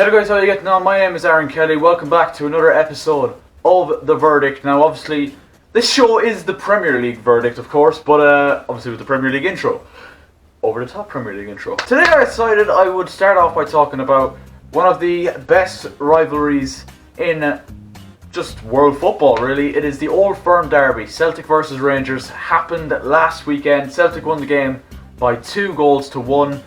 Hello guys, how are you getting on? My name is Aaron Kelly. Welcome back to another episode of The Verdict. Now obviously, this show is the Premier League verdict of course, but obviously with the Premier League intro. Over the top Premier League intro. Today I decided I would start off by talking about one of the best rivalries in just world football really. It is the Old Firm derby. Celtic versus Rangers happened last weekend. Celtic won the game by 2-1.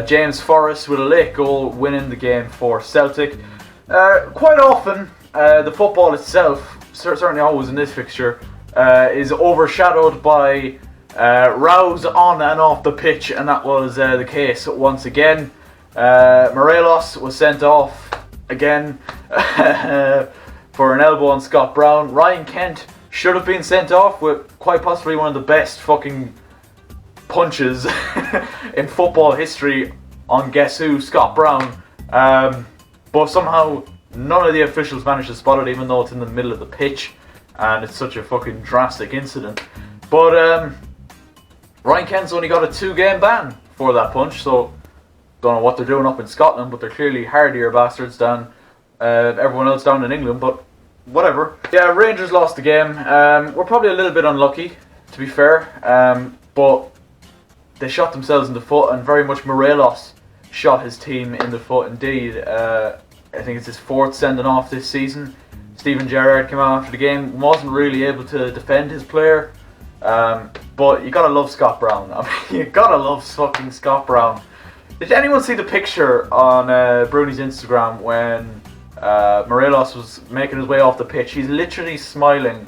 James Forrest with a late goal winning the game for Celtic. Quite often the football itself, certainly always in this fixture, is overshadowed by rows on and off the pitch, and that was the case once again. Morelos was sent off again for an elbow on Scott Brown. Ryan Kent should have been sent off with quite possibly one of the best fucking punches in football history on guess who, Scott Brown. But somehow none of the officials managed to spot it, even though it's in the middle of the pitch and it's such a fucking drastic incident. But Ryan Kent's only got a 2-game ban for that punch, so don't know what they're doing up in Scotland, but they're clearly hardier bastards than everyone else down in England, but whatever. Yeah, Rangers lost the game. We're probably a little bit unlucky, to be fair, but they shot themselves in the foot, and very much Morelos shot his team in the foot indeed. I think it's his 4th sending off this season. Steven Gerrard came out after the game, wasn't really able to defend his player, but you gotta love Scott Brown. I mean, you gotta love fucking Scott Brown. Did anyone see the picture on Bruni's Instagram when Morelos was making his way off the pitch? He's literally smiling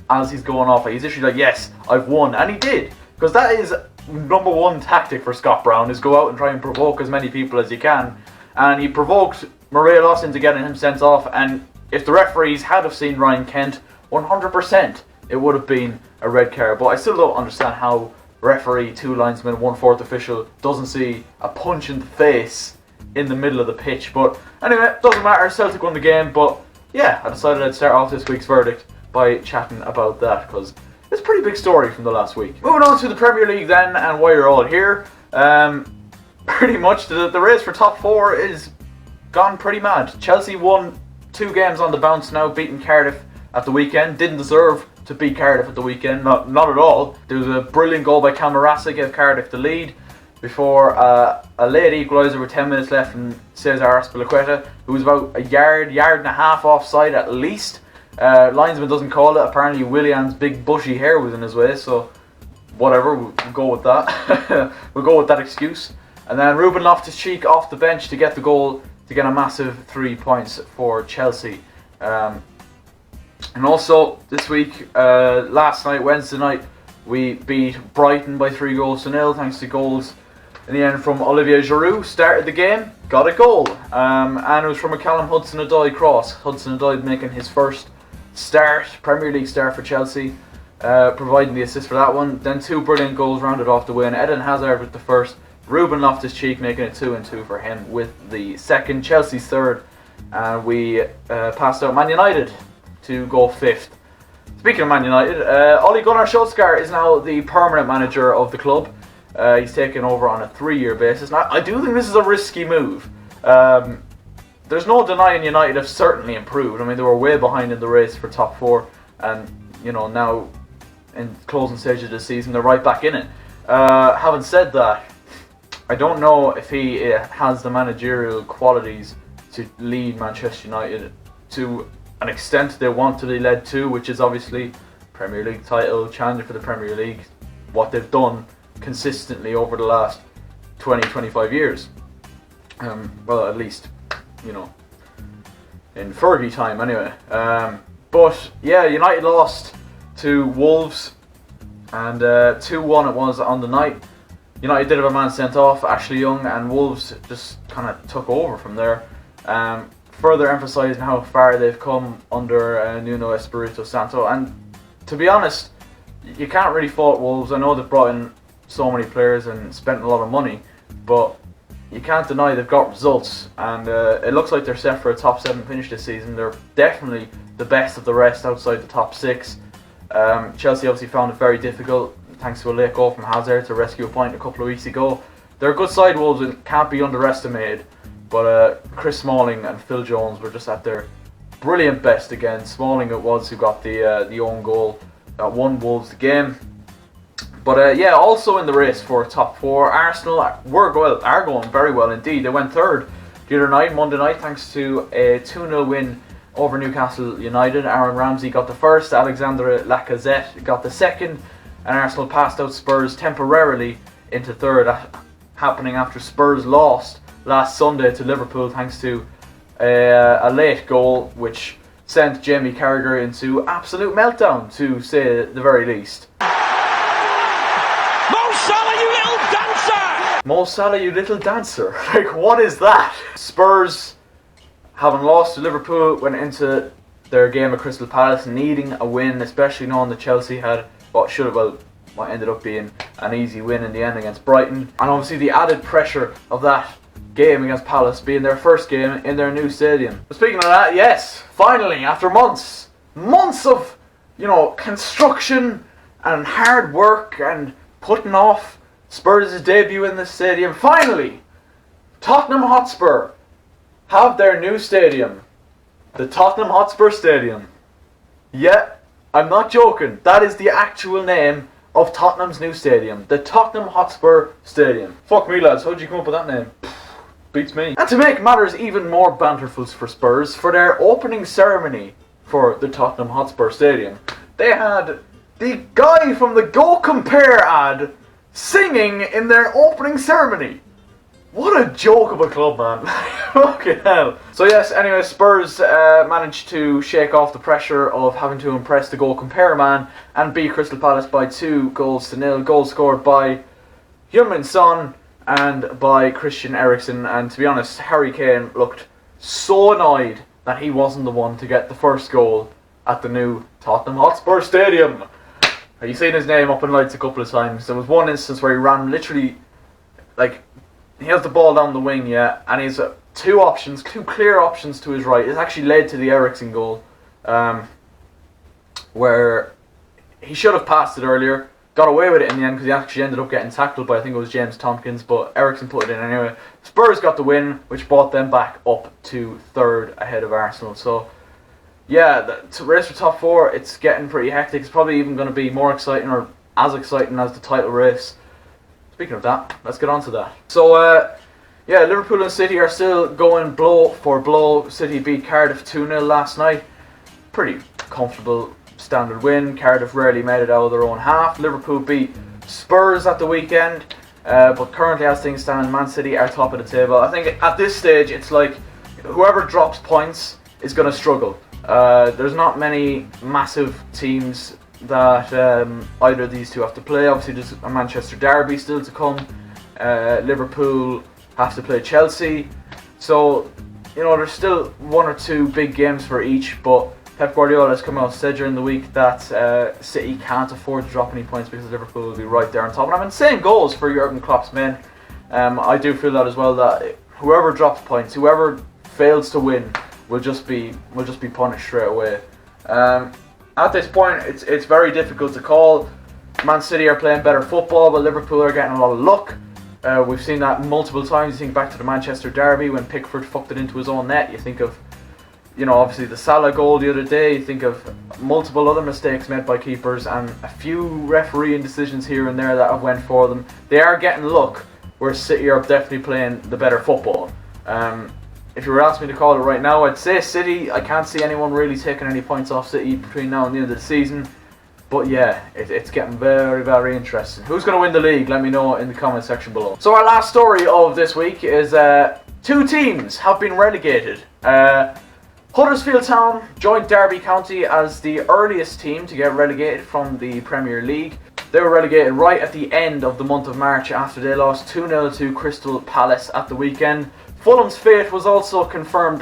as he's going off. He's literally like, yes, I've won. And he did. Because that is number one tactic for Scott Brown, is go out and try and provoke as many people as you can. And he provoked Morelos into getting him sent off. And if the referees had have seen Ryan Kent, 100% it would have been a red card. But I still don't understand how referee, 2 linesmen, 1/4 official doesn't see a punch in the face in the middle of the pitch. But anyway, doesn't matter. Celtic won the game. But yeah, I decided I'd start off this week's verdict by chatting about that, because it's a pretty big story from the last week. Moving on to the Premier League then, and why you're all here. Pretty much the race for top 4 is gone pretty mad. Chelsea won 2 games on the bounce now, beating Cardiff at the weekend. Didn't deserve to beat Cardiff at the weekend, not at all. There was a brilliant goal by Camarasa, gave Cardiff the lead before a late equaliser with 10 minutes left from Cesar Azpilicueta, who was about a yard and a half offside at least. Linesman doesn't call it. Apparently Willian's big bushy hair was in his way, so whatever, we'll go with that. We'll go with that excuse. And then Ruben Loftus-Cheek off the bench to get the goal to get a massive 3 points for Chelsea. And also this week, last night, Wednesday night, we beat Brighton by 3-0 thanks to goals in the end from Olivier Giroud. Started the game, got a goal, and it was from a Callum Hudson-Odoi cross. Hudson-Odoi making his first Premier League start for Chelsea, providing the assist for that one. Then 2 brilliant goals rounded off the win. Eden Hazard with the first, Ruben Loftus-Cheek making it 2-2 for him with the second. Chelsea's third, and we passed out Man United to go 5th. Speaking of Man United, Ole Gunnar Solskjaer is now the permanent manager of the club. He's taken over on a 3-year basis. Now, I do think this is a risky move. There's no denying United have certainly improved. I mean, they were way behind in the race for top 4, and you know, now in the closing stage of the season they're right back in it. Having said that, I don't know if he has the managerial qualities to lead Manchester United to an extent they want to be led to, which is obviously Premier League title, challenger for the Premier League, what they've done consistently over the last 20-25 years. Well, at least, you know, in Fergie time anyway. But yeah, United lost to Wolves, and 2-1 it was on the night. United did have a man sent off, Ashley Young, and Wolves just kind of took over from there. Further emphasising how far they've come under Nuno Espirito Santo. And to be honest, you can't really fault Wolves. I know they've brought in so many players and spent a lot of money, but you can't deny they've got results, and it looks like they're set for a top 7 finish this season. They're definitely the best of the rest outside the top 6. Chelsea obviously found it very difficult thanks to a late goal from Hazard to rescue a point a couple of weeks ago. They're a good side, Wolves, and can't be underestimated. But Chris Smalling and Phil Jones were just at their brilliant best again. Smalling it was who got the own goal that won Wolves the game. But yeah, also in the race for top 4, Arsenal are going very well indeed. They went third the other night, Monday night, thanks to a 2-0 win over Newcastle United. Aaron Ramsey got the first, Alexandre Lacazette got the second, and Arsenal passed out Spurs temporarily into third, happening after Spurs lost last Sunday to Liverpool thanks to a late goal which sent Jamie Carragher into absolute meltdown, to say the very least. Mo Salah, you little dancer. Like, what is that? Spurs, having lost to Liverpool, went into their game at Crystal Palace needing a win, especially knowing that Chelsea had what ended up being an easy win in the end against Brighton. And obviously the added pressure of that game against Palace being their first game in their new stadium. But speaking of that, yes, finally, after months of, construction and hard work and putting off Spurs' debut in this stadium, finally, Tottenham Hotspur have their new stadium. The Tottenham Hotspur Stadium. Yeah, I'm not joking. That is the actual name of Tottenham's new stadium. The Tottenham Hotspur Stadium. Fuck me, lads. How'd you come up with that name? Beats me. And to make matters even more banterful for Spurs, for their opening ceremony for the Tottenham Hotspur Stadium, they had the guy from the Go Compare ad singing in their opening ceremony. What a joke of a club, man. Fucking hell. So yes, anyway, Spurs managed to shake off the pressure of having to impress the Goal Compare man and beat Crystal Palace by 2-0. Goals scored by Heung-min Son and by Christian Eriksen. And to be honest, Harry Kane looked so annoyed that he wasn't the one to get the first goal at the new Tottenham Hotspur Stadium. You've seen his name up in lights a couple of times. There was one instance where he ran literally, he has the ball down the wing, yeah, and he's two clear options to his right. It's actually led to the Eriksen goal, where he should have passed it earlier, got away with it in the end because he actually ended up getting tackled by, I think it was James Tompkins, but Eriksen put it in anyway. Spurs got the win, which brought them back up to third ahead of Arsenal. So yeah, the race for top 4, it's getting pretty hectic. It's probably even going to be more exciting, or as exciting as the title race. Speaking of that, let's get on to that. So, yeah, Liverpool and City are still going blow for blow. City beat Cardiff 2-0 last night. Pretty comfortable standard win. Cardiff rarely made it out of their own half. Liverpool beat Spurs at the weekend. But currently, as things stand, Man City are top of the table. I think at this stage, it's like whoever drops points is going to struggle. There's not many massive teams that either of these two have to play. Obviously there's a Manchester derby still to come. Liverpool have to play Chelsea, so there's still one or two big games for each, but Pep Guardiola has come out and said during the week that City can't afford to drop any points because Liverpool will be right there on top. And I'm in the same goals for Jurgen Klopp's men. I do feel that as well, that whoever drops points, whoever fails to win, will just be punished straight away. At this point, it's very difficult to call. Man City are playing better football, but Liverpool are getting a lot of luck. We've seen that multiple times. You think back to the Manchester derby when Pickford fucked it into his own net. You think of, obviously the Salah goal the other day. You think of multiple other mistakes made by keepers and a few refereeing decisions here and there that have went for them. They are getting luck, where City are definitely playing the better football. If you were asking me to call it right now, I'd say City. I can't see anyone really taking any points off City between now and the end of the season. But yeah, it's getting very, very interesting. Who's going to win the league? Let me know in the comment section below. So our last story of this week is two teams have been relegated. Huddersfield Town joined Derby County as the earliest team to get relegated from the Premier League. They were relegated right at the end of the month of March after they lost 2-0 to Crystal Palace at the weekend. Fulham's fate was also confirmed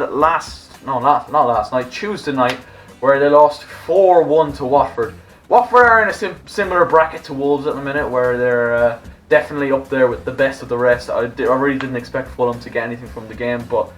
Tuesday night, where they lost 4-1 to Watford. Watford are in a similar bracket to Wolves at the minute, where they're definitely up there with the best of the rest. I really didn't expect Fulham to get anything from the game, but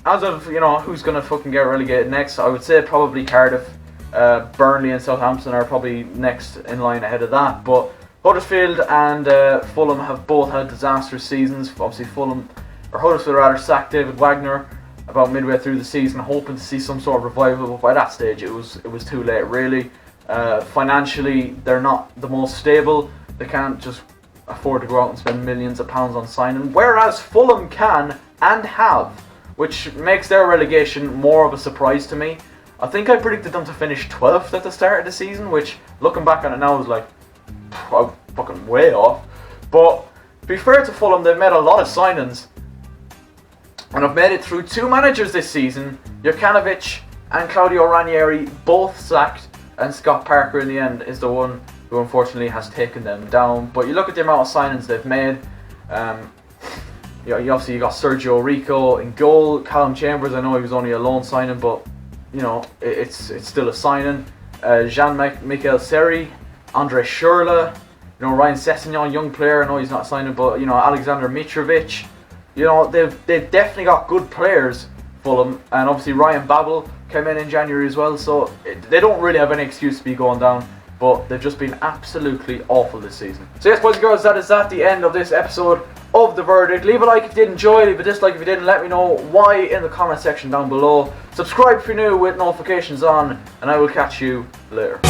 as of who's gonna fucking get relegated next, I would say probably Cardiff, Burnley and Southampton are probably next in line ahead of that. But Huddersfield and Fulham have both had disastrous seasons. Obviously Fulham or Huddersfield rather, sacked David Wagner about midway through the season, hoping to see some sort of revival, but by that stage it was too late really. Financially, they're not the most stable. They can't just afford to go out and spend millions of pounds on signing, whereas Fulham can and have, which makes their relegation more of a surprise to me. I think I predicted them to finish 12th at the start of the season, which, looking back on it now, is like, I'm fucking way off. But to be fair to Fulham, they've made a lot of signings, and I've made it through 2 managers this season. Jokanovic and Claudio Ranieri both sacked, and Scott Parker in the end is the one who unfortunately has taken them down. But you look at the amount of signings they've made. You got Sergio Rico in goal. Callum Chambers, I know he was only a loan signing, but you know it's still a signing. Jean-Michel Seri, Andre Schürrle, you know, Ryan Sessegnon, young player. I know he's not signing, but you know, Alexander Mitrovic. You know, they've definitely got good players, Fulham, and obviously Ryan Babel came in January as well. So they don't really have any excuse to be going down, but they've just been absolutely awful this season. So yes, boys and girls, that is at the end of this episode of The Verdict. Leave a like if you did enjoy, leave a dislike if you didn't. Let me know why in the comment section down below. Subscribe if you're new with notifications on, and I will catch you later.